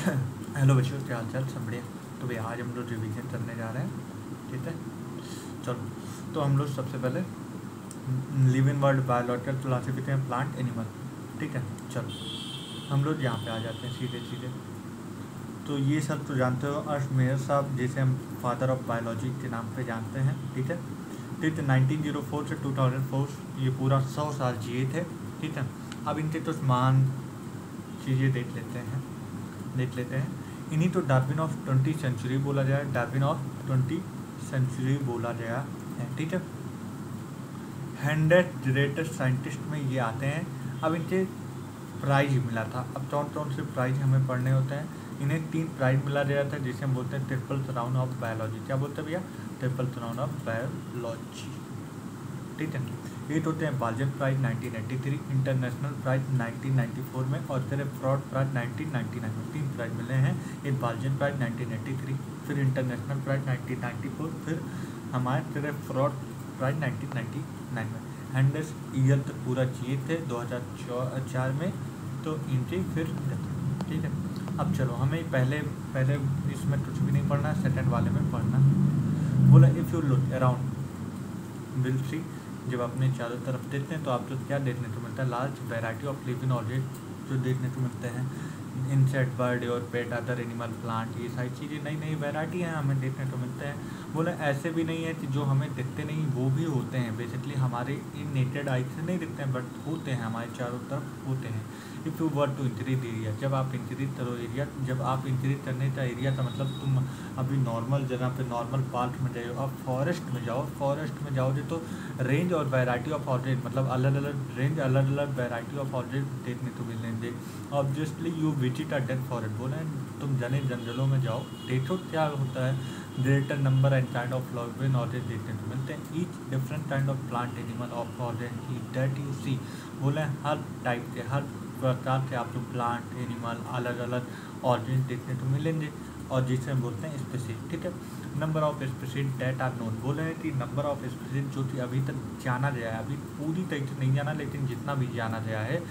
Hello बच्चों, क्या हाल चाल? सब बढ़िया। तो भैया आज हम लोग रिवीजन करने जा रहे हैं, ठीक है। चलो, तो हम लोग सबसे पहले live in world biological classification हैं प्लांट एनिमल, ठीक है। चलो हम लोग यहाँ पे आ जाते हैं सीधे सीधे। तो ये सब तो जानते हो, अर्श मेयर साहब जिसे हम फादर ऑफ बायोलॉजी के नाम पे जानते हैं, ठीक है। ठीक है, 1904 से 2004 ये पूरा 100 साल जिए थे, ठीक है। अब इनके कुछ महान चीज़ें देख लेते हैं। इन्हीं तो डार्विन ऑफ 20 सेंचुरी बोला गया है, डार्विन ऑफ 20 सेंचुरी बोला गया है, ठीक है। 100 ग्रेटेस्ट साइंटिस्ट में ये आते हैं। अब इनके प्राइज मिला था। अब कौन कौन से प्राइज हमें पढ़ने होते हैं। इन्हें 3 प्राइज मिला गया था जिसे हम बोलते हैं ट्रिपल क्राउन ऑफ बायोलॉजी। क्या बोलते हैं भैया? ट्रिपल क्राउन ऑफ बायोलॉजी, ठीक है। ये होते हैं बाल्जन प्राइज 1983, इंटरनेशनल प्राइज 1994 में, और फिर फ्रॉड प्राइज 1999 में। 3 प्राइज मिले हैं। एक बाल्जन प्राइज 1983, फिर इंटरनेशनल प्राइज 1994, फिर हमारे फिर फ्रॉड प्राइज 1999 में। 100 ईयर तक पूरा जिए थे 2004 में, तो इनकी फिर, ठीक है। अब चलो हमें पहले इसमें कुछ भी नहीं पढ़ना, सेकंड वाले में पढ़ना। बोला if you look around will see, जब अपने चारों तरफ देखते हैं तो आपको क्या देखने को मिलता है? Large variety of living object जो देखने को मिलते हैं, इंसेक्ट, बर्ड और पेट, अदर एनिमल, प्लांट, ये सारी चीज़ें नई नई वैरायटी हैं हमें देखने को मिलते हैं। बोले ऐसे भी नहीं है कि जो हमें दिखते नहीं वो भी होते हैं, बेसिकली हमारे इन नेटेड आई से नहीं दिखते हैं, बट होते हैं, हमारे चारों तरफ होते हैं। If you were to increase area, जब आप इंक्रीज करो एरिया, जब आप इंक्रीज करने का एरिया का मतलब तुम अभी नॉर्मल जगह पे नॉर्मल पार्क में जाओ, अब फॉरेस्ट में जाओ, फॉरेस्ट में जाओगे तो रेंज और वैरायटी ऑफ ऑब्जेक्ट, मतलब अलग अलग रेंज, अलग अलग वैरायटी ऑफ ऑब्जेक्ट देखने को मिलेंगे। Obviously you visit a death forest, बोले तुम जने जंगलों में जाओ, देखो क्या होता है। Greater number and kind of living object देखने को मिलते हैं। Each different kind of plant animal of object that you see, बोले हर टाइप के, हर प्रकार के आपको प्लांट एनिमल अलग अलग ऑब्जेक्ट देखने को मिलेंगे, और जिसे हम बोलते हैं स्पीसीज, ठीक है। Number of species that are known, बोले हैं कि नंबर ऑफ स्पीसीज जो कि अभी तक जाना गया है, अभी पूरी तरीके से नहीं जाना, लेकिन जितना भी जाना गया है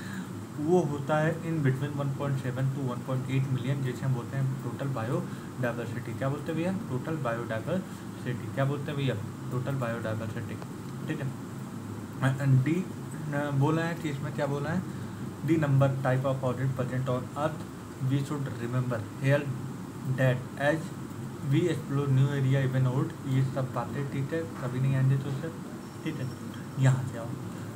वो होता है इन बिटवीन 1.7 to 1.8 मिलियन, जिसे हम बोलते हैं टोटल बायोडाइवर्सिटी। क्या बोलते हैं भैया? Total biodiversity. क्या बोलते हैं भैया? टोटल बायोडाइवर्सिटी, ठीक है। डी बोला है कि इसमें क्या बोला है? The number type of object present on earth, we should remember here that as we explore new area even old, ये सब बातें, ठीक है, कभी नहीं आएंगे तो उससे, ठीक है। यहाँ से आओ,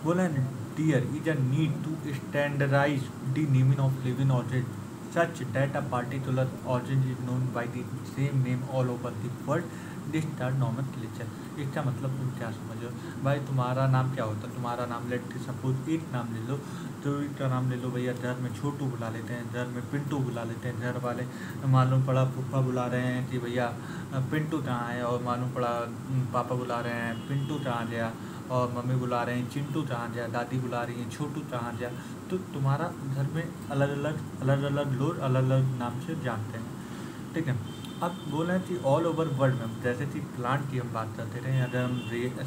बोला है there is a need to standardise the naming of living object such that a particular object is known by the same name all over the world, this term nomenclature। इसका मतलब तुम क्या समझ रहे हो भाई? तुम्हारा नाम क्या होता है? तुम्हारा नाम लेट सपोज एक नाम ले लो, तो इसका नाम ले लो भैया, घर में छोटू बुला लेते हैं, घर में पिंटू बुला लेते हैं, घर वाले मालूम पड़ा पप्पा बुला रहे हैं कि भैया पिंटू कहाँ है, और मालूम पड़ा पापा बुला रहे हैं पिंटू कहाँ गया, और मम्मी बुला रहे हैं चिंटू कहाँ गया, दादी बुला रही हैं छोटू कहाँ गया। तो तुम्हारा घर में अलग अलग लोग अलग अलग नाम से जानते हैं, ठीक है। अब बोला कि ऑल ओवर वर्ल्ड में, जैसे कि प्लांट की हम बात करते रहे, अगर हम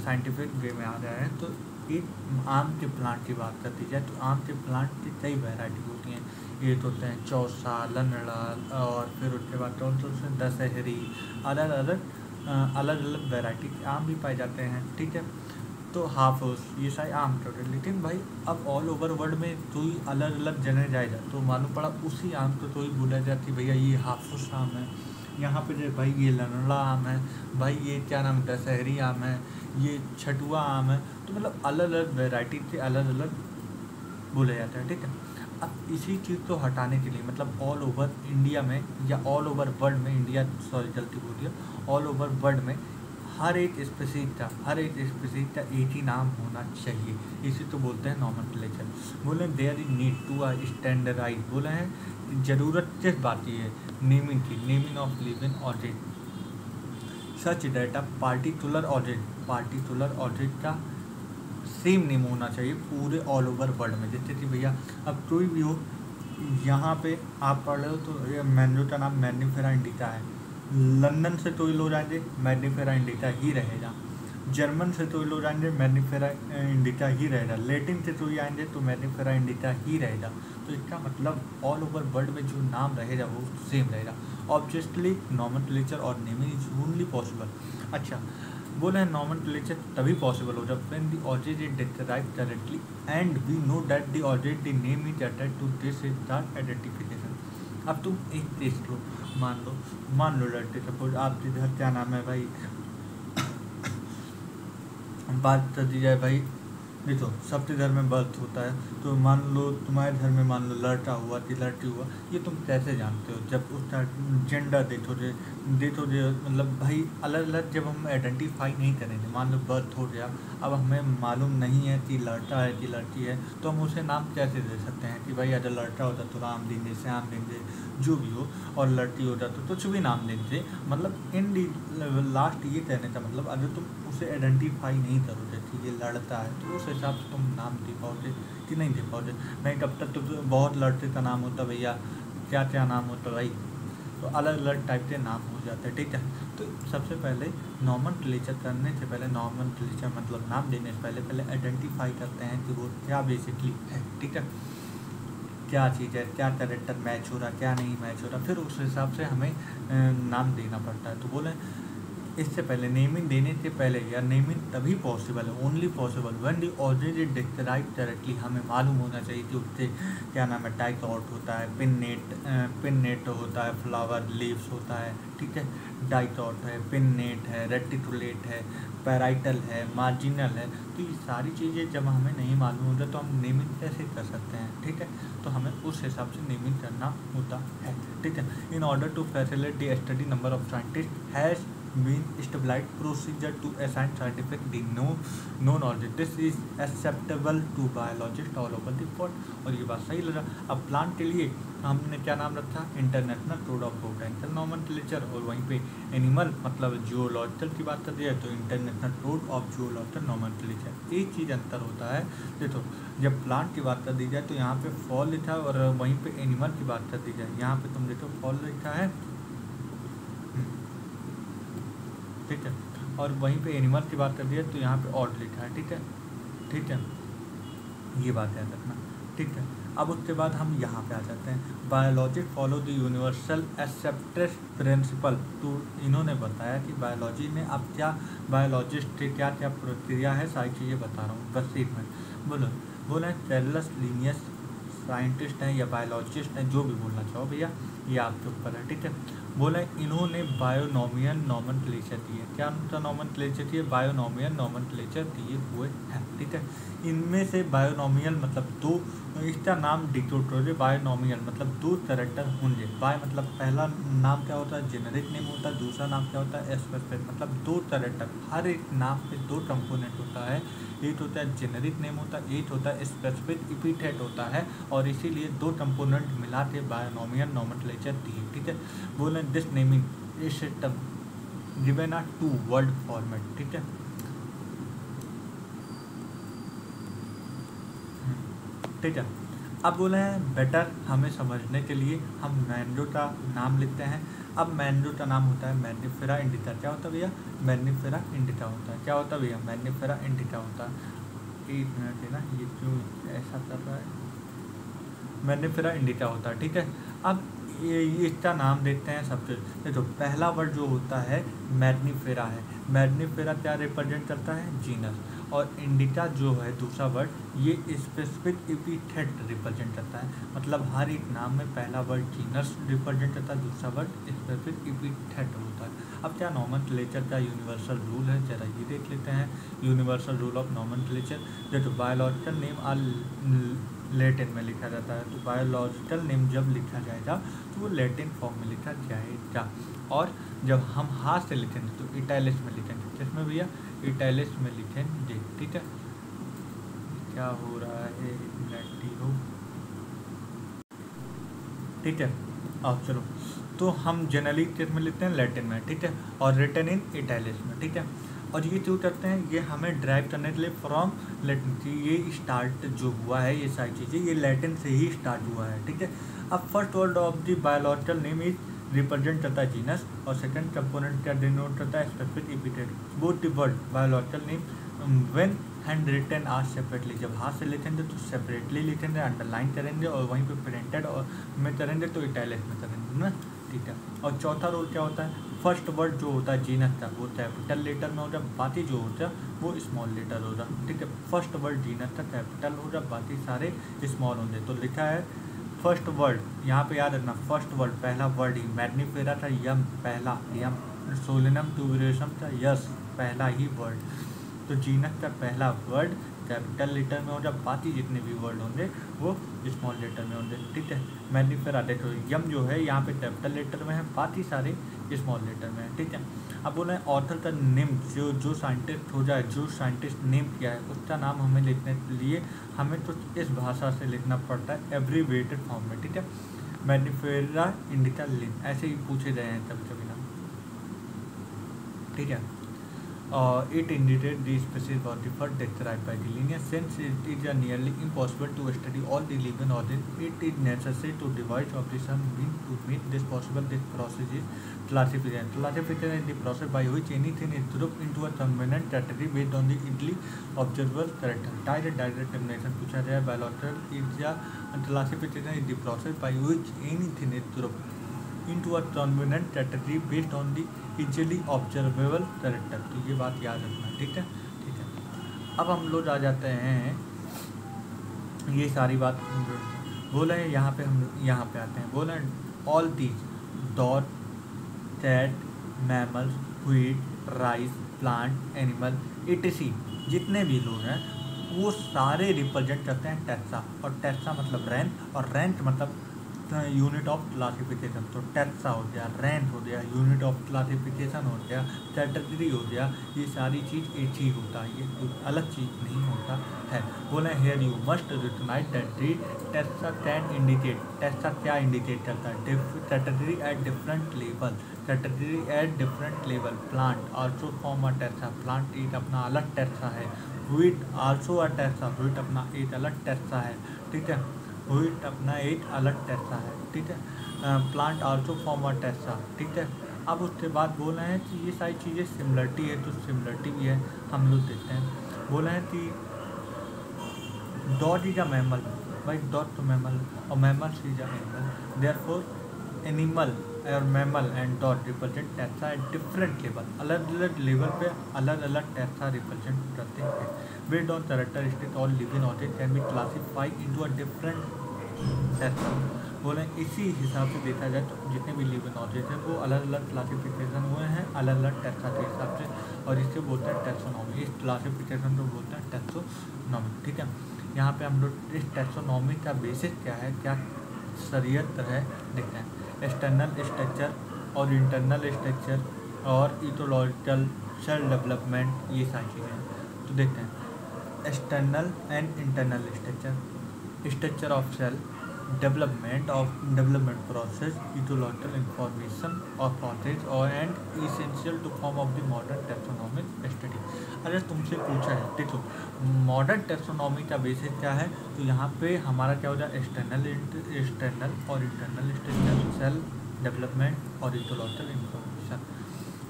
साइंटिफिक वे में आ जाए हैं तो एक आम के प्लांट की बात करती जाए तो आम के प्लांट की कई वैरायटी होती हैं। एक होते हैं चौसा, लंगड़ा, और फिर उसके बाद कौन से दशहरी, अलग अलग वैरायटी के आम भी पाए जाते हैं, ठीक है। तो हाफूस, ये सारे आम के होते, लेकिन भाई अब ऑल ओवर वर्ल्ड में तो ही अलग अलग जगह जाएगा तो मालूम पड़ा उसी आम को तो ही बोला जाता कि भैया ये हाफूस आम है, यहाँ पे जो भाई ये लंगड़ा आम है, भाई ये क्या नाम है दशहरी आम है, ये छठुआ आम है। तो मतलब अलग अलग वैरायटी के अलग अलग बोले जाते हैं, ठीक है। अब इसी चीज़ को हटाने के लिए, मतलब ऑल ओवर इंडिया में या ऑल ओवर वर्ल्ड में, इंडिया सॉरी गलती बोल दिया, ऑल ओवर वर्ल्ड में हर एक स्पीसीज का एक ही नाम होना चाहिए, इसी तो बोलते हैं नॉमेनक्लेचर। बोले there is need to a standardise, बोले हैं ज़रूरत किस बात की है? नेमिंग की, naming of living object such that a particular object का सेम नेम होना चाहिए पूरे ऑल ओवर वर्ल्ड में। जैसे कि भैया अब कोई भी हो, यहाँ पे आप पढ़ रहे हो तो मैंगो का नाम मैग्नीफेरा इंडिका है, लंदन से कोई लोग आएंगे मैग्नीफेरा इंडिका ही रहेगा, जर्मन से कोई लोग आएंगे मैग्नीफेरा इंडिका ही रहेगा, लैटिन से कोई आएंगे तो मैग्नीफेरा इंडिका ही रहेगा। तो इसका मतलब ऑल ओवर वर्ल्ड में जो नाम रहेगा वो सेम रहेगा। ऑब्जेक्टली नॉमेनक्लेचर और नेमिंग इज ओनली पॉसिबल। अच्छा, बोले हैं नॉमेनक्लेचर तभी पॉसिबल हो जब when the object is described correctly and we know that the object the name is attached to this is the identification. अब तुम एक टेस्ट लो, मान लो लड़के, सपोज आपके घर क्या नाम है भाई, बात कर दी जाए भाई, देखो सबके घर में बर्थ होता है, तो मान लो तुम्हारे घर में मान लो लड़का हुआ कि लड़की हुआ, ये तुम कैसे जानते हो? जब उसका जेंडर देखोगे मतलब भाई अलग अलग जब हम आइडेंटिफाई नहीं करेंगे, मान लो बर्थ हो गया, अब हमें मालूम नहीं है कि लड़का है कि लड़की है, तो हम उसे नाम कैसे दे सकते हैं कि भाई अगर लड़का होता तो राम देंगे, श्याम देंगे, जो भी हो, और लड़की होता तो कुछ भी नाम देंगे। मतलब इन लास्ट ये कहने का मतलब अगर तुम उसे आइडेंटिफाई नहीं करोगे कि ये लड़का है, तो उस हिसाब से तुम नाम दे पाओगे कि नहीं दे पाओगे? नहीं, तब तक तो बहुत लड़के का नाम होता भैया, क्या क्या नाम होता भाई, तो अलग अलग टाइप के नाम हो जाते हैं, ठीक है। तो सबसे पहले नॉमेनक्लेचर करने से पहले, नॉमेनक्लेचर मतलब नाम देने से पहले आइडेंटिफाई करते हैं कि वो क्या बेसिकली है, ठीक है, क्या चीज़ है, क्या कैरेक्टर मैच हो रहा, क्या नहीं मैच हो रहा, फिर उस हिसाब से हमें नाम देना पड़ता है। तो बोले इससे पहले नेमिंग देने से पहले या नेमिंग तभी पॉसिबल है, only possible when the object is described correctly. हमें मालूम होना चाहिए कि उससे क्या नाम है, डाइकॉट होता है, पिन्नेट होता है, फ्लावर लीव्स होता है, ठीक है, डाइकॉट है, पिन्नेट है, रेटिकुलेट है, पैराइटल है, मार्जिनल है। तो ये सारी चीज़ें जब हमें नहीं मालूम होता तो हम नेमिंग कैसे कर सकते हैं, ठीक है। तो हमें उस हिसाब से नेमिंग करना होता है, ठीक है। In order to facilitate the study number of scientist has been established procedure to assign scientific the known object. This is acceptable to biologists all over the world. और ये बात सही लगा। अब प्लांट के लिए हमने क्या नाम रखा, international code of botanical nomenclature, और वहीं पे एनिमल मतलब जूलॉजिकल की बात कर दी है तो international code of zoological nomenclature. एक चीज़ अंतर होता है, देखो जब प्लांट की बात कर दी जाए तो यहाँ पे फॉल लिखा है, और वहीं पे एनिमल की बात कर दी जाए यहाँ पे तुम देखो फॉल लिखा है, ठीक है, और वहीं पे एनिमल की बात कर दी है तो यहाँ पे ऑड लिखा है, ठीक है, ठीक है, ये बात याद रखना, ठीक है। अब उसके बाद हम यहाँ पे आ जाते हैं, biologist follow the universal accepted principle to. इन्होंने बताया कि बायोलॉजी में अब क्या, बायोलॉजिस्ट के क्या क्या प्रक्रिया है, सारी चीज़ें बता रहा हूँ बस एक मिनट। बोले चार्ल्स लिनियस साइंटिस्ट हैं या बायोलॉजिस्ट हैं, जो भी बोलना चाहो भैया, ये आपके ऊपर है, ठीक है। बोले इन्होंने बायोनॉमियल नॉमेनक्लेचर दिए, क्या उनका नॉमेनक्लेचर दिए, बायोनॉमियल नॉमेनक्लेचर दिए हुए हैं, ठीक है। इनमें से बायोनॉमियल मतलब दो, इसका नाम डिक्टोटोरे, बायोनॉमियल मतलब दो कैरेक्टर होंगे। बाय मतलब पहला नाम क्या होता है, जेनेरिक नेम होता है, दूसरा नाम क्या होता है, स्पेसिफिक, मतलब दो कैरेक्टर, हर एक नाम पे दो कंपोनेंट होता है, एक होता है जेनेरिक नेम होता है, एक होता है स्पेसिफिक एपिथेट होता है, और इसीलिए दो कंपोनेंट मिला के बायोनॉमियल नॉमेनक्लेचर दिए, ठीक है। बोले this naming is given a two word format, ठीक है, ठीक है। अब बोले हैं बेटर हमें समझने के लिए हम मैंडो का नाम लिखते हैं। अब मैंडो का नाम होता है मैग्निफेरा इंडिका। क्या होता है भैया, मैग्निफेरा इंडिका होता है। क्या होता है भैया, मैग्निफेरा इंडिका होता है। एक मिनट है ना, ये क्यों ऐसा कर रहा है, मैग्निफेरा इंडिका होता है, ठीक है। अब ये इसका नाम देखते हैं सबसे, देखो पहला वर्ड जो होता है मैग्निफेरा है, मैग्निफेरा क्या रिप्रेजेंट करता है, जीनस, और इंडिका जो है दूसरा वर्ड, ये स्पेसिफिक एपिथेट रिप्रेजेंट करता है। मतलब हर एक नाम में पहला वर्ड जीनस रिप्रेजेंट करता है, दूसरा वर्ड स्पेसिफिक एपिथेट होता है। अब क्या नॉमेनक्लेचर का यूनिवर्सल रूल है, जरा ये देख लेते हैं। यूनिवर्सल रूल ऑफ नॉमेनक्लेचर, जो बायोलॉजिकल नेम आर लैटिन में लिखा जाता है, तो बायोलॉजिकल नेम जब लिखा जाएगा तो वो लैटिन फॉर्म में लिखा जाएगा, और जब हम हाथ से लिखेंगे तो इटैलिक्स में लिखेंगे। किसमें भैया, इटैलिक्स में लिखेंगे, ठीक है। क्या हो रहा है, हो, ठीक है। अब चलो, तो हम जनरली किस में लिखते हैं, लैटिन में, ठीक है, और रिटन इन इटैलिक्स में, ठीक है। और ये क्यों करते हैं, ये हमें ड्राइव करने के लिए फ्रॉम लैटिन की, ये स्टार्ट जो हुआ है, ये सारी चीज़ें ये लैटिन से ही स्टार्ट हुआ है, ठीक है। अब first word of the biological name is represent करता है जीनस, और सेकंड कंपोनेंट क्या डिनोट करता है, specific epithet. Both the word biological name when hand written are separately, जब हाथ से लिखेंगे तो सेपरेटली लिखेंगे, अंडरलाइन करेंगे, और वहीं पे प्रिंटेड और में करेंगे तो इटैलिक में करेंगे ना, ठीक है। और चौथा रूल क्या होता है, फर्स्ट वर्ड जो होता है जीनस का वो कैपिटल लेटर में हो जाए, बाकी जो होता है वो स्मॉल लेटर हो जाए, ठीक है। फर्स्ट वर्ड जीनस का कैपिटल हो जाए, बाकी सारे स्मॉल होंगे। तो लिखा है फर्स्ट वर्ड, यहाँ पे याद रखना फर्स्ट वर्ड पहला वर्ड ही, मैग्नीफेरा था यम पहला, यम सोलिनम ट्यूबरेशम था यस पहला ही वर्ड। तो जीनस का पहला वर्ड कैपिटल लेटर में हो जाए, बाकी जितने भी वर्ड होंगे वो स्मॉल लेटर में होंगे, ठीक है। मैग्नीफेरा देखो यम जो है यहाँ पे कैपिटल लेटर में है, बाकी सारे स्मॉल लेटर में है, ठीक है। अब बोला है ऑथर का नेम, जो साइंटिस्ट हो जाए, जो साइंटिस्ट नेम किया है उसका नाम हमें लिखने के लिए हमें तो इस भाषा से लिखना पड़ता है एब्रीवेटेड फॉर्म में, ठीक है। मैग्नीफेरा इंडिका लिन ऐसे ही पूछे गए हैं कभी कभी नाम, ठीक है। It indicates the species or differ described by the lineage. Since it is nearly impossible to study all the living organisms, it is necessary to devise of the some means to make this possible. This process is classification. Classification is the process by which anything is grouped into a convenient category based on the easily observable character. Direct determination पूछा गया है biological is या classification is the process by which anything is grouped into a convenient category based on the easily observable character। तो ये बात याद रखना, ठीक है, ठीक है। अब हम लोग आ जाते हैं, ये सारी बात बोले हैं, यहाँ पे हम यहाँ पे आते हैं, बोले all these dog cat mammals wheat rice plant animal etc जितने भी लोग हैं वो सारे रिप्रेजेंट करते हैं टैक्सा, और टैक्सा मतलब रैंक, और रैंक मतलब यूनिट ऑफ क्लासिफिकेशन। तो टैक्सा हो गया, रैंक हो गया, यूनिट ऑफ क्लासिफिकेशन हो गया, कैटेगरी हो गया, ये सारी चीज़ एक ही होता है, ये कोई अलग चीज़ नहीं होता है। बोले here you must recognise that the taxa can indicate, taxa क्या इंडिकेट करता है, category at different level, category at different level. Plant also form a taxa, plant एक अपना अलग टैक्सा है। Wheat also a taxa, wheat अपना एक अलग टैक्सा है, ठीक है, व्हीट अपना एक अलग टैक्सा है, ठीक है। Plant also form a taxa, ठीक है। अब उसके बाद बोल रहे हैं कि ये सारी चीज़ें सिमिलरिटी है, तो सिमिलरिटी भी है, हम लोग देखते हैं। बोल रहे हैं कि डॉग इज अ मैमल, भाई डॉग तो मैमल और mammal is a animal, therefore animal और mammal and dog represent taxa at different level, अलग अलग लेवल पे अलग अलग टैक्सा रिप्रेजेंट करते हैं। बेस्ड ऑन कैरेक्टरिस्टिक और living object can be classified into a different taxa. बोले इसी हिसाब से देखा जाए तो जितने भी लिविंग ऑब्जेक्ट हैं वो अलग अलग क्लासिफिकेशन हुए हैं अलग अलग टैक्सा के हिसाब से, और इससे बोलते हैं टैक्सोनॉमी, इस क्लासिफिकेशन को बोलते हैं टैक्सोनॉमी, ठीक है। यहाँ पे हम लोग इस टैक्सोनॉमी का बेसिस क्या है, क्या शरीयत है देखते हैं। एक्सटर्नल स्ट्रक्चर और इंटरनल स्ट्रक्चर और इथोलॉजिकल सेल डेवलपमेंट, ये सारी चीज़ें तो देखते हैं। External and internal structure, structure of cell, development process, ethological information और प्रोसेस और and essential to form of the modern taxonomic study. अगर तुमसे पूछा है देखो मॉडर्न टैक्सोनॉमी का बेसिस क्या है, तो यहाँ पे हमारा क्या हो जाए एक्सटर्नल और इंटरनल स्ट्रक्चर, सेल डेवलपमेंट और इथोलॉजिकल इंफॉर्मेशन।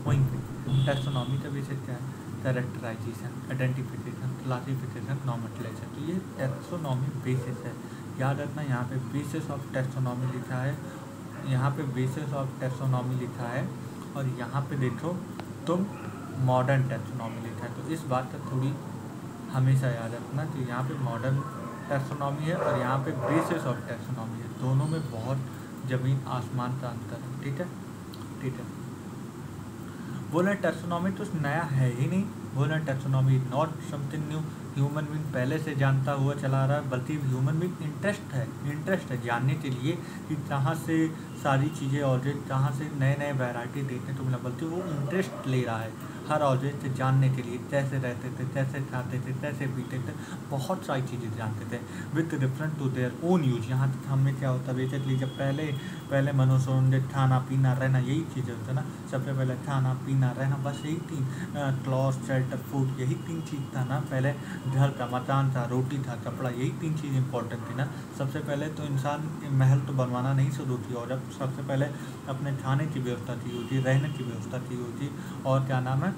वहीं पे टैक्सोनॉमी का बेसिस क्या है, कैरेक्टराइजेशन, आइडेंटिफिकेशन, क्लासिफिकेशन, नॉमेनक्लेचर। तो ये टैक्सोनॉमी बेसिस है, याद रखना। यहाँ पे बेसिस ऑफ टैक्सोनॉमी लिखा है, यहाँ पे बेसिस ऑफ टैक्सोनॉमी लिखा है, और यहाँ पे देखो तुम मॉडर्न टैक्सोनॉमी लिखा है। तो इस बात का थोड़ी हमेशा याद रखना कि यहाँ पे मॉडर्न टैक्सोनॉमी है और यहाँ पे बेसिस ऑफ टैक्सोनॉमी है, दोनों में बहुत ज़मीन आसमान का अंतर है, ठीक है, ठीक है। बोला टैक्सोनॉमी तो नया है ही नहीं, बोला taxonomy not something new, human being पहले से जानता हुआ चला रहा है, बल्कि ह्यूमन बीइंग इंटरेस्ट है जानने के लिए कि कहाँ से सारी चीज़ें ऑब्जेक्ट, कहाँ से नए नए वैरायटी देखने को मिला, बल्कि वो इंटरेस्ट ले रहा है हर ऑब्जेक्ट से जानने के लिए, कैसे रहते थे, कैसे खाते थे, कैसे पीते थे, बहुत सारी चीज़ें जानते थे with reference to their own use. यहाँ तक हमें क्या होता है बेसिकली जब पहले मनुष्य खाना पीना रहना यही चीज़ें होता है ना, सबसे पहले खाना पीना रहना बस यही तीन, क्लॉथ शेल्टर फूड, यही तीन चीज़ था ना। पहले घर का मकान था, रोटी था, कपड़ा, यही तीन चीज़ इंपॉर्टेंट थी ना। सबसे पहले तो इंसान महल तो बनवाना नहीं शुरू किया, और जब सबसे पहले अपने खाने की व्यवस्था की होती, रहने की व्यवस्था की होती, और क्या नाम है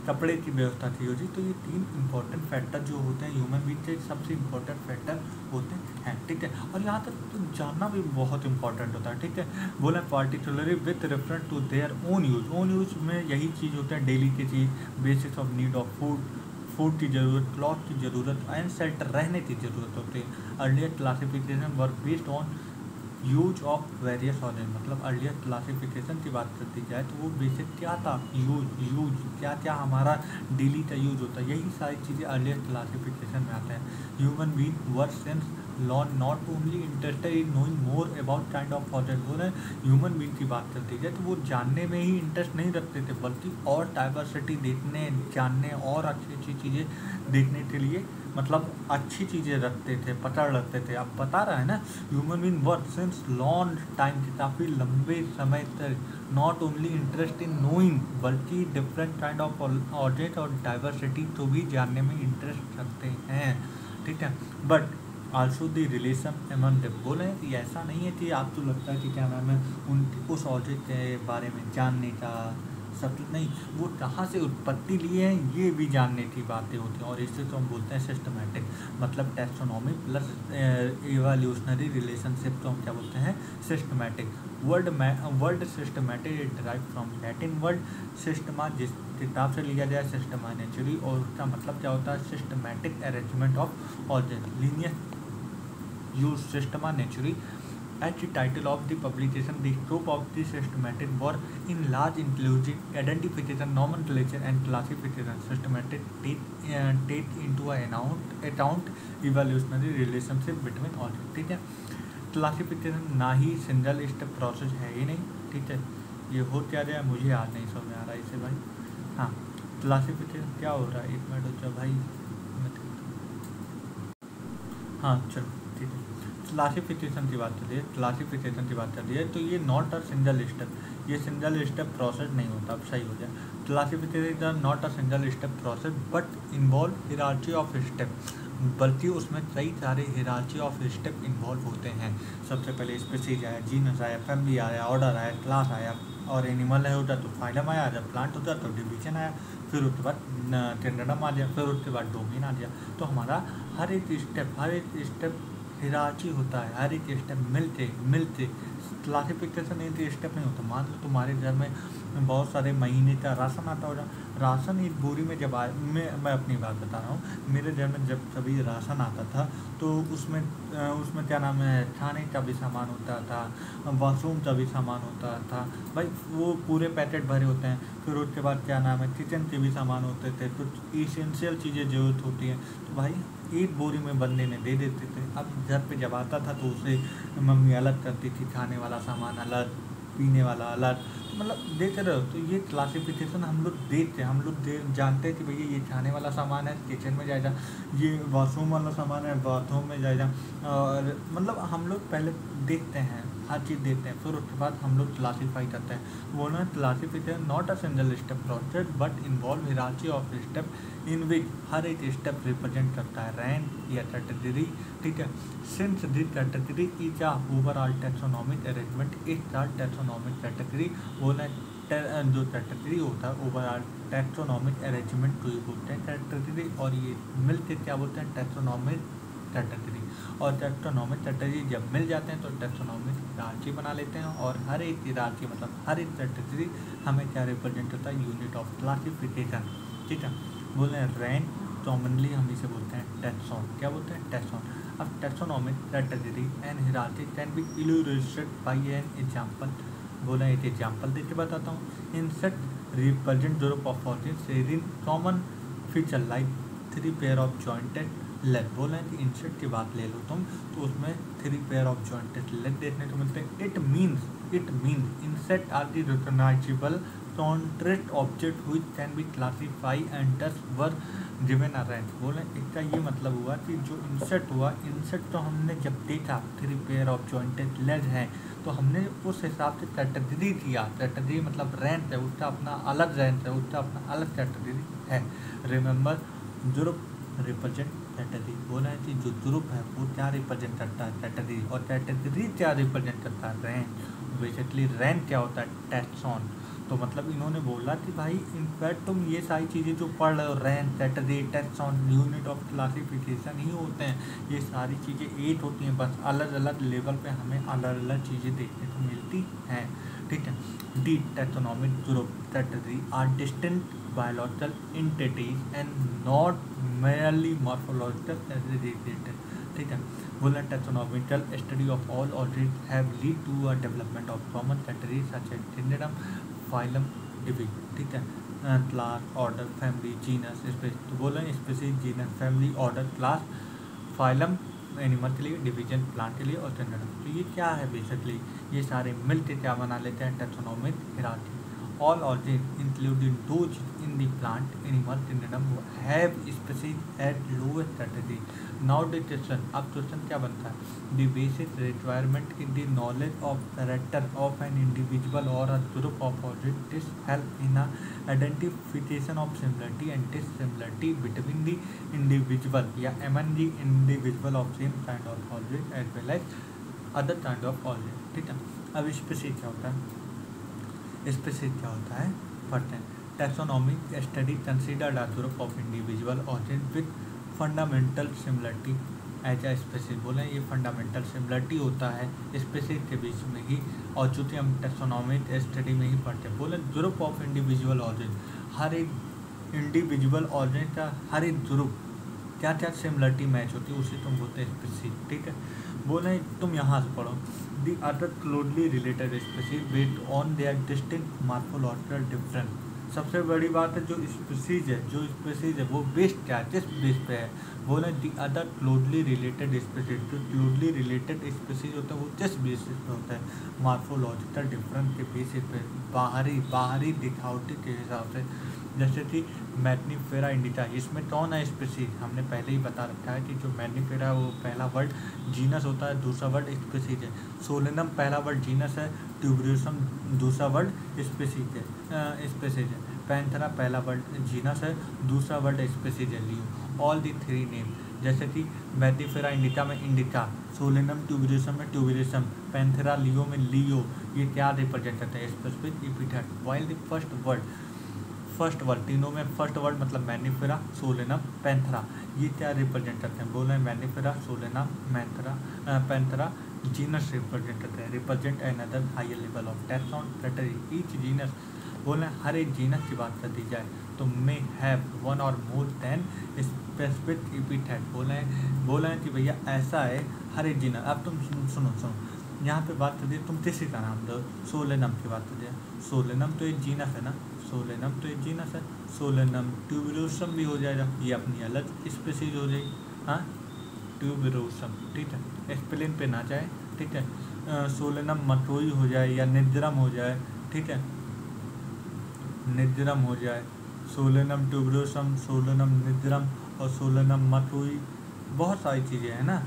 कपड़े की व्यवस्था थी हो जी। तो ये 3 इंपॉर्टेंट फैक्टर जो होते हैं ह्यूमन बीइंग के सबसे इंपॉर्टेंट फैक्टर होते हैं, ठीक है। और यहाँ तक तो जानना भी बहुत इंपॉर्टेंट होता है, ठीक है। बोले particularly with reference to their own use में यही चीज़ होते हैं डेली की चीज़, basics of need of food की ज़रूरत, क्लॉथ की ज़रूरत एंड शेल्टर रहने की ज़रूरत होती है। Earlier classification work based on use of various organ, मतलब अर्लियर क्लासिफिकेशन की बात करती जाए तो वो बेसिक क्या था, यूज क्या क्या हमारा डेली का यूज होता है, यही सारी चीज़ें अर्लियर क्लासिफिकेशन में आते हैं। Human being were since lawn not only interested in knowing more about kind of object, बोले ह्यूमन बीइंग की बात करती है तो वो जानने में ही इंटरेस्ट नहीं रखते थे, बल्कि और डाइवर्सिटी देखने, जानने और अच्छी अच्छी चीज़ें देखने के लिए मतलब अच्छी चीज़ें रखते थे, पकड़ रखते थे। अब बता रहा है ना, human being work since long time के काफ़ी लंबे समय तक not only interest in knowing, बल्कि डिफरेंट काइंड ऑफ ऑब्जेक्ट और डाइवर्सिटी को भी जानने में इंटरेस्ट रखते हैं, ठीक है। But also the relation among them, बोले कि ऐसा नहीं है कि आपको लगता है कि क्या नाम है उस ऑब्जेक्ट के बारे में जानने का सब नहीं, वो कहाँ से उत्पत्ति लिए हैं ये भी जानने की बातें होती हैं। और इससे तो हम बोलते हैं सिस्टमैटिक, मतलब टैक्सोनॉमी प्लस इवोल्यूशनरी रिलेशनशिप को हम क्या बोलते हैं, systematic. Word systematic derive from Latin word Systema, जिस किताब से लिया जाए सिस्टमा नेचुरली, और उसका मतलब क्या होता है, systematic arrangement of object, linear use Systema naturally. At the title of the publication, the scope of the systematic work in large including identification, nomenclature and classification. Systematic take into account evolutionary relationship between objects, ठीक है। Classification ना ही single step process है ही नहीं, ठीक है। ये हो क्या जाए मुझे आज नहीं समझ में आ रहा है इसे भाई। हाँ, क्लासिफिकेशन क्या हो रहा है, एक मिनट हो भाई, हाँ चलो ठीक है। क्लासिफिकेशन की बात चलिए, क्लासिफिकेशन की बात चलिए तो ये नॉट अ सिंगल स्टेप, ये सिंगल स्टेप प्रोसेस नहीं होता, अब सही हो जाए। Classification is not a single step process but involve hierarchy of step, बल्कि उसमें कई सारे हिरार्ची ऑफ स्टेप इन्वॉल्व होते हैं। सबसे पहले स्पीशीज आया, जीनस आया, फैमिली आया, ऑर्डर आया, क्लास आया, और एनिमल है होता तो फाइलम आया, जब प्लांट होता तो डिवीजन आया, फिर उसके बाद किंगडम आ गया, फिर उसके बाद डोमेन आ गया। तो हमारा हर एक स्टेप हिरार्ची होता है, हर एक स्टेप मिलते क्लासिफिकेशन एक स्टेप नहीं होता। मान लो तुम्हारे घर में बहुत सारे महीने का राशन आता होगा, राशन एक बोरी में जब आए, मैं अपनी बात बता रहा हूँ, मेरे घर में जब कभी राशन आता था तो उसमें क्या नाम है, खाने का भी सामान होता था, वॉशरूम का भी सामान होता था भाई, वो पूरे पैकेट भरे होते हैं। फिर उसके बाद क्या नाम है, किचन के भी सामान होते थे, कुछ इसेंशियल चीज़ें जरूरत होती हैं, तो भाई एक बोरी में बंदे ने दे देते थे। अब घर पे जब आता था तो उसे मम्मी अलग करती थी, खाने वाला सामान अलग, पीने वाला अलग, मतलब देख रहे हो। तो ये क्लासिफिकेशन हम लोग देखते, जानते हैं कि भैया ये खाने वाला सामान है किचन में जाएगा, ये वॉशरूम वाला सामान है बाथरूम में जाएगा, और मतलब हम लोग पहले देखते हैं, हर चीज़ देखते हैं, फिर उसके बाद हम लोग क्लासीफाई करते हैं। वो ना classification not a single step process but involve hierarchy of step in which हर एक स्टेप रिप्रेजेंट करता है रैंक या कैटेगरी, ठीक है। Since this category is a overall taxonomic arrangement, इस टैक्सोनॉमिक कैटेगरी बोला जो कैटेगरी होता है ओवरऑल टैक्सोनॉमिक अरेंजमेंट को बोलते हैं कैटेगरी, और ये मिलकर क्या बोलते हैं, टैक्सोनॉमिक कैटेगरी। और टैक्सोनॉमिक कैटेगरी जब मिल जाते हैं तो टैक्सोनॉमिक हिरार्ची बना लेते हैं, और हर एक हिरार्ची मतलब हर एक कैटेगरी हमें क्या रिप्रेजेंट करता है, यूनिट ऑफ क्लासिफिकेशन, ठीक है। बोले रैंक कॉमनली हम इसे बोलते हैं टैक्सॉन, क्या बोलते हैं, टैक्सॉन। अब taxonomic category and hierarchy can be illustrated bye an example, बोला एक एग्जांपल देके बताता हूँ। Insect represent group of objects sharing common feature like 3 pair of jointed leg, बोला है कि इंसेक्ट की बात ले लो तुम तो उसमें 3 पेयर ऑफ जॉइंटेड लेग देखने को मिलते हैं। It means insect are the recognisable contract object which can be classify and thus were given a rank. बोले इसका ये मतलब हुआ कि जो इंसेक्ट हुआ, इंसेक्ट तो हमने जब देखा 3 पेयर ऑफ जॉइंटेड लेग है तो हमने उस हिसाब से कैटेगरी दिया, कैटेगरी मतलब रैंक है, उसका अपना अलग रैंक है, उसका अपना अलग कैटेगरी है। रिमेंबर ग्रुप रिप्रेजेंट कैटेगरी, बोला है कि जो ग्रुप है वो क्या रिप्रेजेंट करता है, कैटेगरी, और कैटेगरी क्या रिप्रेजेंट करता है, रैंक। बेसिकली रैंक क्या होता है, टैक्सॉन। तो मतलब इन्होंने बोला कि भाई इनफैक्ट तुम ये सारी चीज़ें जो पढ़ रहे हो, rank, category, taxon, unit of classification ही होते हैं, ये सारी चीज़ें 8 होती हैं, बस अलग अलग लेवल पे हमें अलग अलग चीज़ें देखने को मिलती हैं, ठीक है। The taxonomic group category are distinct biological entities and not merely morphological segregated, ठीक है। बोला taxonomical study of all orders have lead to a development of common categories such as kingdom, phylum, division, ठीक है। Class, order, family, genus, species. तो बोला species, genus, family, order, class, phylum animal के लिए, division plant के लिए और kingdom. तो ये क्या है बेसिकली, ये सारे मिलकर क्या बना लेते हैं taxonomic hierarchy. All origins, including those in the plant animal kingdom, have species at lowest category. Now the question, अब क्वेश्चन क्या बनता है, the basic requirement in the knowledge of character of an individual or a group of origins. This help in a identification of similarity and dissimilarity between the individual या among the individual of same kind of origin as well as other kind of origin, ठीक है। अब species क्या होता है, species क्या होता है पढ़ते हैं। Taxonomic study considered a group of individual ऑर्डिन with fundamental similarity as a species. बोले ये फंडामेंटल सिमिलरिटी होता है स्पेसीज के बीच में ही, और जो कि हम टैक्सोनॉमिक स्टडी में ही पढ़ते हैं। बोले ग्रुप ऑफ इंडिविजुअल ऑर्डिन, हर एक इंडिविजुअल ऑर्डिन का हर एक ग्रुप क्या क्या सिमिलरिटी मैच होती है उसे तुम बोलते हैं स्पेसीज, ठीक है। बोले तुम यहाँ से पढ़ो, the other closely related species based on their distinct morphological difference. सबसे बड़ी बात है जो स्पेसीज है वो बेस्ड क्या है, किस बेस पे है। बोले the other closely related species, जो क्लोजली रिलेटेड स्पेसीज होता है वो किस बेसिस पे होता है, मॉर्फोलॉजिकल डिफरेंस के बेसिस पे, बाहरी दिखावटी के हिसाब से। जैसे कि मैग्नीफेरा इंडिका, इसमें कौन है स्पेसीज, हमने पहले ही बता रखा है कि जो मैग्नीफेरा वो पहला वर्ड जीनस होता है, दूसरा वर्ड स्पेसीज है। सोलेनम पहला वर्ड जीनस है, ट्यूबरोसम दूसरा वर्ड स्पेसीज है। पैंथेरा पहला वर्ड जीनस है, दूसरा वर्ड स्पेसीज है, लियो। ऑल दी थ्री नेम, जैसे कि मैग्नीफेरा इंडिका में इंडिका, सोलेनम ट्यूबरोसम में ट्यूबरोसम, पैंथेरा लियो में लियो, ये क्या रिप्रेजेंट करते हैं, specific epithet. While the first word तीनों में फर्स्ट वर्ड मतलब मैग्नीफेरा, सोलेनम, पैंथेरा, ये क्या रिप्रेजेंट करते हैं, बोल रहे हैं Mangifera, Solanum, Panthera genus represent करते हैं, represent another higher level of taxon category each genus. बोल रहे हैं हर एक जीनस की बात कर दी जाए तो मे हैव वन और मोर देन स्पेसिफिक एपिथेट। बोल रहे हैं कि भैया ऐसा है हर एक जीनस। अब तुम सुनो यहाँ पे बात कर दी, तुम किसी का नाम दो, सोलेनम की बात कर दिया, सोलेनम तो एक जीनस है ना, सोलेनम तो एक जीनस है, सोलेनम ट्यूबरोसम भी हो जाएगा, ये अपनी अलग स्पेसीज हो जाएगी, हाँ ट्यूबरोसम, ठीक है, स्पेलिंग पे ना जाए, ठीक है। सोलेनम मतोई हो जाए या निद्रम हो जाए, ठीक है, निद्रम हो जाए, सोलेनम ट्यूबरोसम, सोलेनम निद्रम और सोलेनम मतोई, बहुत सारी चीज़ें हैं ना,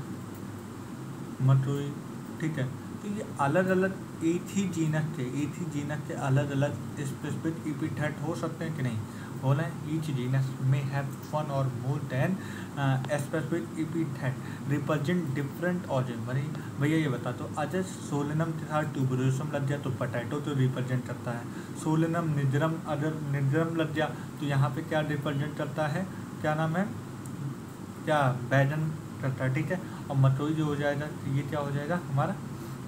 मतोई, ठीक है। तो ये अलग अलग एक ही जीनस के अलग अलग स्पेसिफिक एपिथेट हो सकते हैं कि नहीं, बोला ईच जीनस में हैव वन और more than specific epithet represent different origin. भैया ये बता दो, अजय सोलेनम के साथ ट्यूबरोसम लग गया तो पोटैटो तो रिप्रेजेंट करता है, सोलेनम निद्रम अगर निद्रम लग गया तो यहाँ पे क्या रिप्रेजेंट करता है, क्या नाम है, क्या बैगन करता है, ठीक है। और मतोई जो हो जाएगा ये क्या हो जाएगा हमारा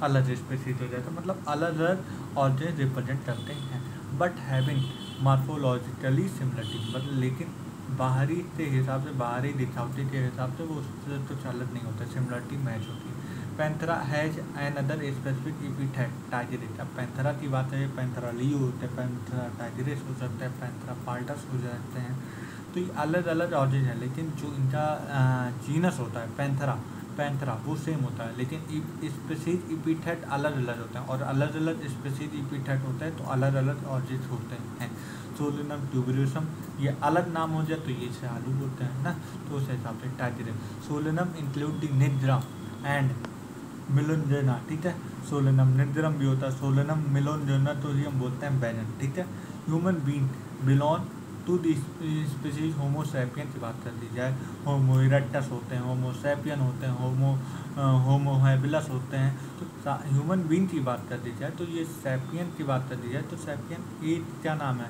अलग स्पेसीज हो जाएगा, मतलब अलग अलग ऑर्जिन रिप्रेजेंट करते हैं, बट हैविंग मॉर्फोलॉजिकली सिमिलरिटी, मतलब लेकिन बाहरी के हिसाब से, बाहरी दिखावटी के हिसाब से वो उससे तो अलग नहीं होता, सिमिलरिटी मैच होती है। Panthera has another specific epithet tigris. अब पैंथेरा की बात है, पैंथेरा लियो होते हैं, पैंथेरा टाइगरेस हो सकता है, पैंथेरा पाल्टस हो जाते हैं। तो ये अलग अलग ऑर्जिन है, लेकिन जो इनका जीनस होता है पैंथेरा वो सेम होता है, लेकिन स्पेसीज एपिथेट अलग अलग होते हैं, और अलग अलग स्पेसीज एपिथेट होते हैं तो अलग अलग ऑर्जिन होते हैं। सोलेनम ट्यूबरोसम ये अलग नाम हो जाए तो ये से आलू बोलते हैं ना, तो उस हिसाब से tigris. Solanum include the nigrum and melongena, ठीक है, सोलेनम निद्रम भी होता है, सोलेनम मिलोंजेना तो ये हम बोलते हैं बैगन, ठीक है। Human being belong to the species homo sapien की बात कर दी जाए, होमो इरेक्टस होते हैं, होमो सैपियन होते हैं, होमो हैबिलस होते हैं। तो ह्यूमन बीइंग की बात कर दी जाए तो ये सैपियन की बात कर दी जाए तो सैपियन ये क्या नाम है,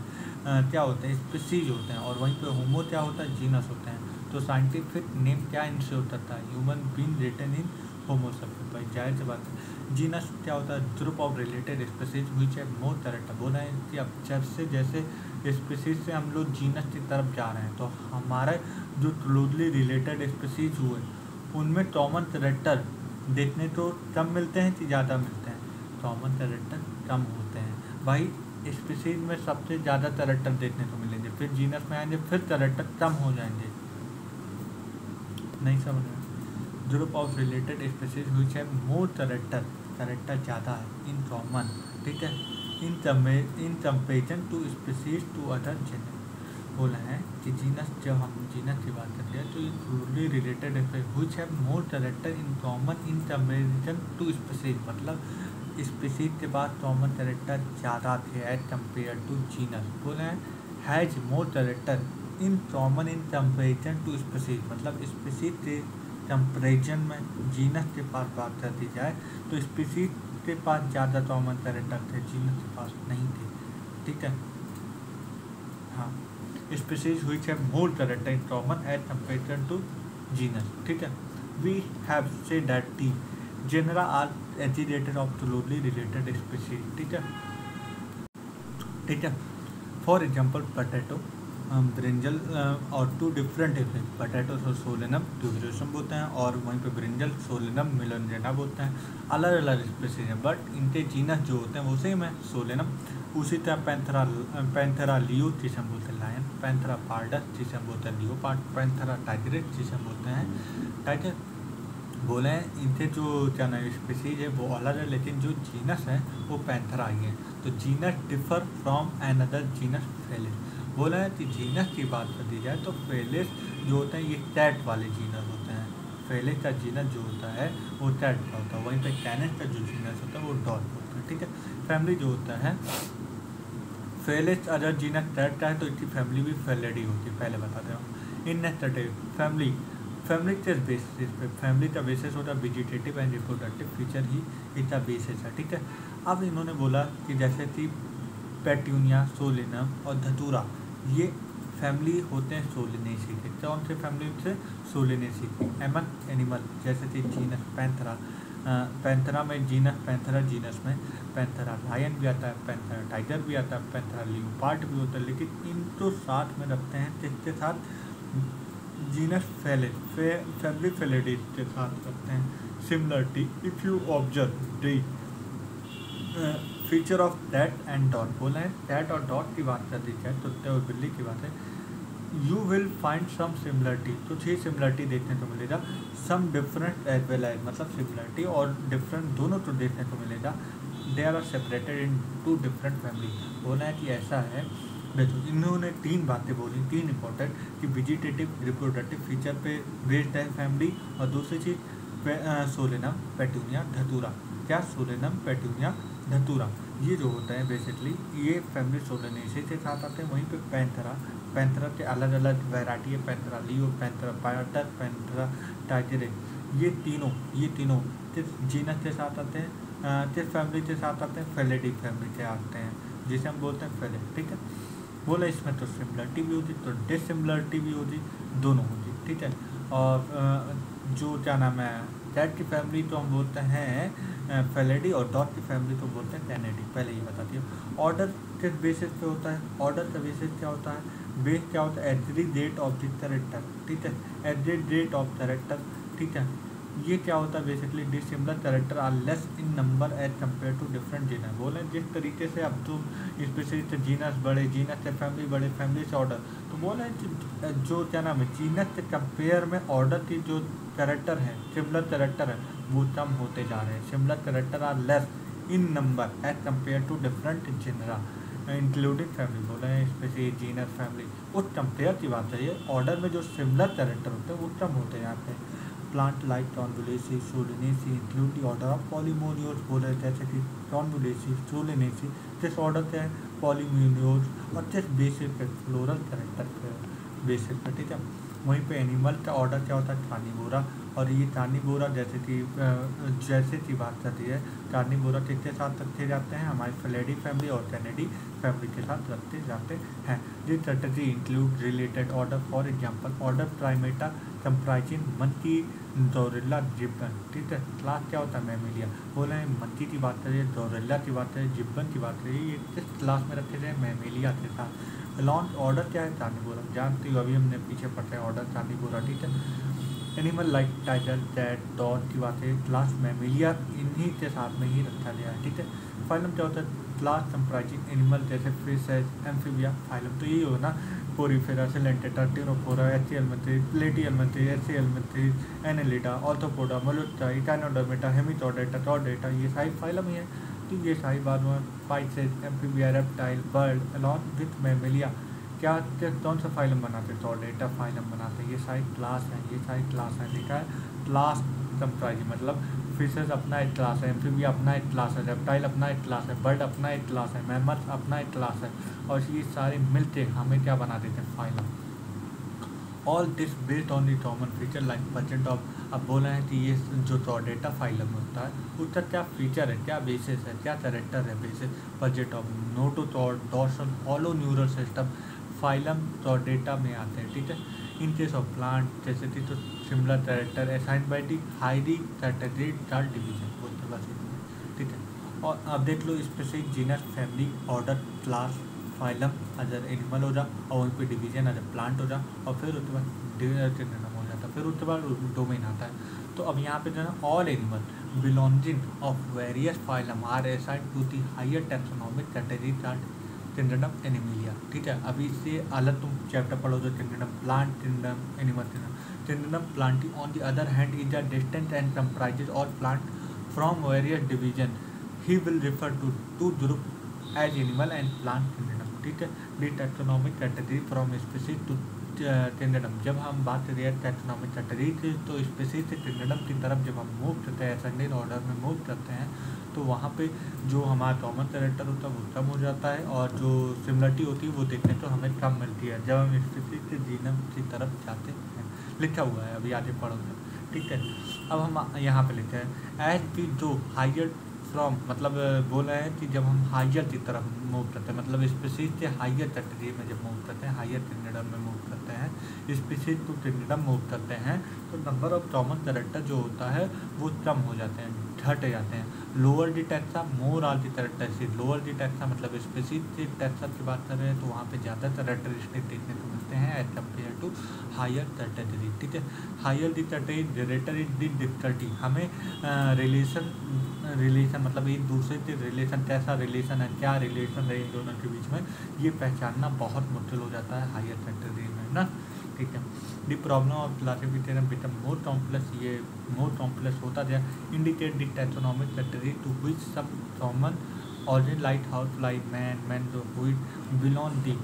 क्या होते हैं, स्पीसीज होते हैं। और वहीं पे होमो क्या होता है, जीनस होते हैं। तो साइंटिफिक नेम क्या इनसे होता था, human being written in homo sapien. भाई जाहिर सी बात है। जीनस क्या होता है, group of related species which have more character. बोला है कि अब जैसे जैसे स्पीसीज से हम लोग जीनस की तरफ जा रहे हैं तो हमारे जो क्लोजली रिलेटेड स्पीसीज हुए उनमें कॉमन कैरेक्टर देखने तो कम मिलते हैं कि ज़्यादा मिलते हैं, कॉमन कैरेक्टर कम होते हैं। भाई स्पीसीज में सबसे ज़्यादा कैरेक्टर देखने को मिलेंगे, फिर जीनस में आएंगे फिर कैरेक्टर कम हो जाएंगे। नहीं समझ रहे। Group of related species which have more character, character ज़्यादा है इन कॉमन, ठीक है, in comparison to species to other genera. बोला है कि जीनस, जब हम जीनस की बात करते हैं तो ये closely related which have more character in common in comparison to species, मतलब स्पीसीज के बाद कॉमन कैरेक्टर ज़्यादा थे एज कम्पेयर टू जीनस। बोले हैं has more character in common in comparison to species, मतलब स्पीसीज के कंपेरिजन में जीनस के पास बात कर दी जाए तो स्पीसीज के पास ज़्यादा कॉमन कैरेक्टर थे, जीनस के पास नहीं थे, ठीक है। हाँ, species which have more character in common as comparison to genus, ठीक है। We have said that the genera are aggregated of closely related species, ठीक है, ठीक है। फॉर एग्जाम्पल पोटैटो, ब्रिंजल और टू डिफरेंट इफेक्ट, पोटैटो और Solanum tuberosum बोलते हैं और वहीं पे ब्रिंजल सोलेनम मिलोंजेना बोलते हैं। अलग अलग स्पीसीज हैं बट इनके जीनस जो होते हैं वो सेम है, सोलेनम। उसी तरह पैंथेरा लियो जिसे हम बोलते हैं लायन, पैंथेरा पार्डस जिसे हम बोलते हैं लियोपार्ड, पैंथेरा टाइग्रिस जिसे हम बोलते हैं टाइगर। बोले हैं इनके जो क्या नाम स्पीसीज है वो अलग है लेकिन जो जीनस है वो पैंथेरा ही है। तो genus differ from another genus Felis. बोला है कि जीनस की बात कर दी जाए तो फेलिस जो होते हैं ये कैट वाले जीनस होते हैं। फेलिस का जीनस जो होता है वो कैट का होता है, वहीं पे कैनस का जो जीनस होता है वो डॉग होता है, ठीक है। फैमिली जो होता है फेलिस अगर जीनस कैट का है तो इसकी फैमिली भी फेलिडी होती है, पहले बताते हो। इन फैमिली, फैमिली के बेसिस पे, फैमिली का बेसिस होता है वेजिटेटिव एंड रिप्रोडक्टिव फीचर ही इसका बेसिस है, ठीक है। अब इन्होंने बोला कि जैसे कि पेट्यूनिया, सोलेनम और धतूरा ये फैमिली होते हैं सोलेनेसी के। कौन से फैमिली से, सोलेनेसी के। एमन एनिमल जैसे कि जीनस पैंथेरा, पैंथेरा में जीनस, पैंथेरा जीनस में पैंथेरा लायन भी आता है, पैंथेरा टाइगर भी आता है, पैंथेरा लियोपार्ड भी होता है, लेकिन इनको साथ में रखते हैं किसके साथ, जीनस फैमिली फेलिडी के साथ करते हैं। Similarity if you observe the feature of cat and dog. बोला है कैट और डॉग की बात कर दी जाए, कुत्ते और बिल्ली की बात है, you will find some similarity, तो 6 सिमिलरिटी देखने को मिलेगा। Some different as well as, मतलब सिमिलरिटी और डिफरेंट दोनों को देखने को मिलेगा। They are separated in 2 different family. बोला है कि ऐसा है, देखो इन्होंने 3 बातें बोली, 3 इंपॉर्टेंट, कि वेजिटेटिव रिप्रोडक्टिव फीचर पे बेस्ड है फैमिली, और दूसरी चीज़ सोलेनम, पेट्यूनिया, धतूरा। क्या, सोलेनम, पेट्यूनिया, धतूरा, ये जो होता है बेसिकली ये फैमिली सोलेनेसी के साथ आते हैं। वहीं पे पैंथेरा, पैंथेरा के अलग अलग वैरायटी है, Panthera leo, Panthera pardus, Panthera Tigris, ये तीनों किस जीनस के साथ आते हैं, किस फैमिली के साथ आते हैं, फेलिडी फैमिली के आते हैं, जिसे हम बोलते हैं फेलिड, ठीक है। बोला इसमें तो सिमिलरिटी भी होती तो डिसिमिलरिटी भी होती, दोनों होती, ठीक है। और जो क्या नाम है, कैट की फैमिली तो हम बोलते हैं फेलिडी और डॉग की फैमिली तो बोलते हैं कैनेडी, पहले ही बता दिया। ऑर्डर किस बेसिस पे होता है, ऑर्डर का बेसिस क्या होता है, बेस क्या होता है, एग्रीगेट ऑफ द कैरेक्टर, ठीक है, एग्रीगेट ऑफ कैरेक्टर, ठीक है। ये क्या होता है basically, dissimilar character are less in number as compare to different genus. बोले जिस तरीके से अब तुम स्पेशली से जीनस बड़े, जीनस से फैमिली बड़े, फैमिली से ऑर्डर, तो बोले जो क्या नाम है जीनस से कंपेयर में ऑर्डर की जो कैरेक्टर है, सिमिलर कैरेक्टर है, वो कम होते जा रहे हैं। Similar character are less in number as compare to different genera including family. बोले हैं स्पेशली जीनस फैमिली, उस कंपेयर की बात है, ऑर्डर में जो सिमिलर कैरेक्टर होते हैं वो कम होते जाते हैं। Plant like Convolvulaceae, Solanaceae include the order of Polemoniales. बोले जैसे कि टॉन्बुलेसी, सोलेनेसी किस ऑर्डर के हैं, पॉलीम्यूनियोज और just basic floral character basis पर, ठीक है। वहीं पे एनिमल का ऑर्डर क्या होता है, कार्निवोरा, और ये कार्निवोरा जैसे कि बात करती है, कार्निवोरा किसके साथ रखे जाते हैं, हमारी फ्लेडी फैमिली और कैनेडी फैमिली के साथ रखते जाते हैं। This strategy include related order, for example order Primata comprising monkey gorilla gibbon, ठीक है। क्लास क्या होता है, मैमिलिया। बोले हैं मंकी की बात करिए, जोरिल्ला की बात करिए, जिब्बन की बात करिए, ये किस क्लास में रखे जाए, मैमिलिया के साथ। लॉन्च ऑर्डर क्या है, कार्निवोरा, जानती हो, अभी हमने पीछे पढ़ते हैं ऑर्डर कार्निवोरा, ठीक है। Animal like tiger, cat, dog की बात है, क्लास मैमिलिया इन्हीं के साथ में ही रखा गया है, ठीक है। फाइलम क्या होता है, क्लास कंप्राइजिंग एनिमल जैसे फिश है, एम्फीबिया। फाइलम तो यही होगा ना, Porifera, Coelenterata, Ctenophora, Aschelminthes, Platyhelminthes, Aschelminthes, Annelida, Arthropoda, Mollusca, Echinodermata, Hemichordata, टॉडेटा, ये सारी फाइलम ही है। तो ये सारी बात में Pisces, amphibia, reptile, bird along with Mammalia क्या कौन सा फाइलम बनाते हैं, टॉडेटा फाइलम बनाते हैं। ये सारी क्लास हैं, ये सारी क्लास हैं, देखा है। क्लास कंप्राइज मतलब फिशेस अपना एक क्लास है, एम्फीबिया अपना एक क्लास है, रेप्टाइल अपना एक क्लास है, बर्ड अपना एक क्लास है, मैमल्स अपना एक क्लास है, और ये सारे मिलते हमें क्या बना देते हैं, phylum. All this based on the common feature like budget of. अब बोला है कि ये जो टॉडेटा फाइलम होता है उसका क्या फीचर है, क्या बेसिस है, क्या कैरेक्टर है, basis budget of, noto dorsal hollow neural system phylum टॉडेटा में आते हैं, ठीक है। इन केस ऑफ प्लांट जैसे कि तो similar character assign by the highly category chart division बोलते बस, ठीक है। और अब देख लो specific genus, family, order, class, phylum अगर एनिमल हो जा, और वहीं पे डिवीजन अगर प्लांट हो जा, और फिर उसके बाद किंगडम हो जाता है, फिर उसके बाद डोमेन आता है। तो अब यहाँ पे जो है all animal belonging of various phylum are assigned to the higher taxonomic category chart kingdom Animalia, ठीक है। अभी इससे अलग तुम चैप्टर पढ़ो जो kingdom plant, kingdom animal, kingdom Plantae on the other hand is a distant and comprises all plant from various division, he will refer to to group as animal and plant kingdom, ठीक है। The taxonomic category from species to kingdom, जब हम बात करें taxonomic category की तो species से kingdom की तरफ जब हम मूव करते हैं, असेंडिंग ऑर्डर में मूव करते हैं, तो वहाँ पे जो हमारा कॉमन कैरेक्टर होता है वो कम हो जाता है, और जो सिमिलरिटी होती है वो देखने को हमें कम मिलती है जब हम स्पीसीज से जीनम की तरफ जाते हैं। लिखा हुआ है, अभी आगे पढ़ोगे, ठीक है। अब हम यहाँ पे लिखते हैं एज दी जो हायर फ्रॉम, मतलब बोल रहे हैं कि जब हम हायर की तरफ मूव करते हैं, मतलब स्पीसीज से हायर कैटेगरी में जब मूव करते हैं, हायर किंगडम में मूव करते हैं, स्पीसीज टू किंगडम मूव करते हैं, तो नंबर ऑफ कॉमन कैरेक्टर जो होता है वो कम हो जाते हैं, घट जाते हैं। Lower the taxa more are the characteristic, lower the taxa मतलब स्पीसीज से टैक्सा की बात कर रहे हैं तो वहाँ पे ज़्यादा कैरेक्टरिस्टिक देखने को मिलते हैं as compare to higher category, ठीक है। Higher the category generator is the difficulty, हमें रिलेशन मतलब एक दूसरे से रिलेशन, कैसा रिलेशन है, क्या रिलेशन रहे इन दोनों के बीच में, ये पहचानना बहुत मुश्किल हो जाता है हायर कैटेगरी में ना, ठीक है। The problem of classification become more complex, ये मोर कॉम्प्लेक्स होता गया। Indicate the taxonomic category to which सब common ordinary light house fly, man जो बिलोंग दी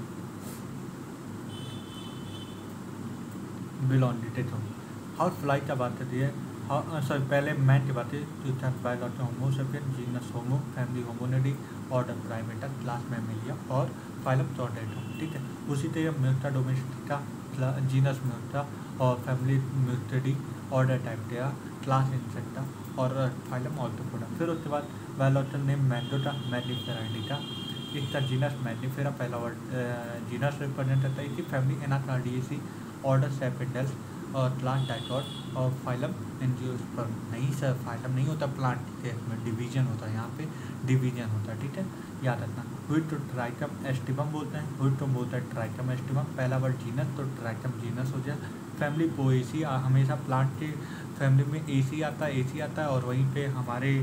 हाउस फ्लाई का बात करती है, सॉरी पहले मैन की बात है, तो बायोलॉजी होमो सेपियन, जीनस होमो, family होमोनिडी, order Primata, class Mammalia और फाइलम चॉर्डेटा, ठीक है। उसी तरह म्यूटा डोमेस्टिका, जीनस म्यूटा और फैमिली म्यूटेडी, ऑर्डर टाइप्टेरा, क्लास इंसेक्टा और फाइलम ऑर्थोपोडा। फिर उसके बाद बायोलॉजिकल नेम मैंडोटा, मैनिफेरा इंडिका, इसका जीनस मैनिफेरा पहला वर्ड जीनस रिप्रेजेंट करता है, इसी फैमिली एनाकार्डियेसी, ऑर्डर सेपेंडल्स और क्लास डाइकॉट और फाइलम एंजियोस्पर्म। नहीं सर, फाइलम नहीं होता प्लांट के में, डिवीजन होता है, यहाँ पे डिवीजन होता है, ठीक है, याद रखना। हुई तो ट्राइकम एस्टिमम बोलते हैं, हुई तो बोलता है ट्राइकम एस्टिमम, पहला वर्ड जीनस तो ट्राइकम जीनस हो जाए। फैमिली पोएसी, हमेशा प्लांट के फैमिली में एसी आता है, और वहीं पे हमारे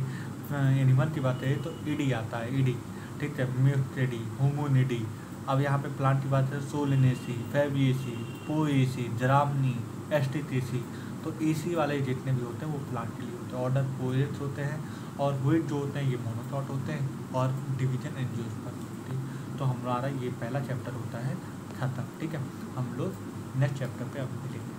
एनिमल की बात है तो ईडी आता है, ईडी, ठीक है, म्यूटेडी, होमोनिडी। अब यहाँ पे प्लांट की बात है सोलिनेसी, फैबिएसी, पोएसी, जरामनी, एस्टिटेसी, तो एसी वाले जितने भी होते हैं वो प्लांट के लिए होते हैं। ऑर्डर पोएट्स होते हैं, और हुइट जो होते हैं ये मोनोकॉट होते हैं, और डिवीजन एंजियोस्पर्म, ठीक। तो हमारा ये पहला चैप्टर होता है खत्म, ठीक है। हम लोग नेक्स्ट चैप्टर पे अब मिलेंगे।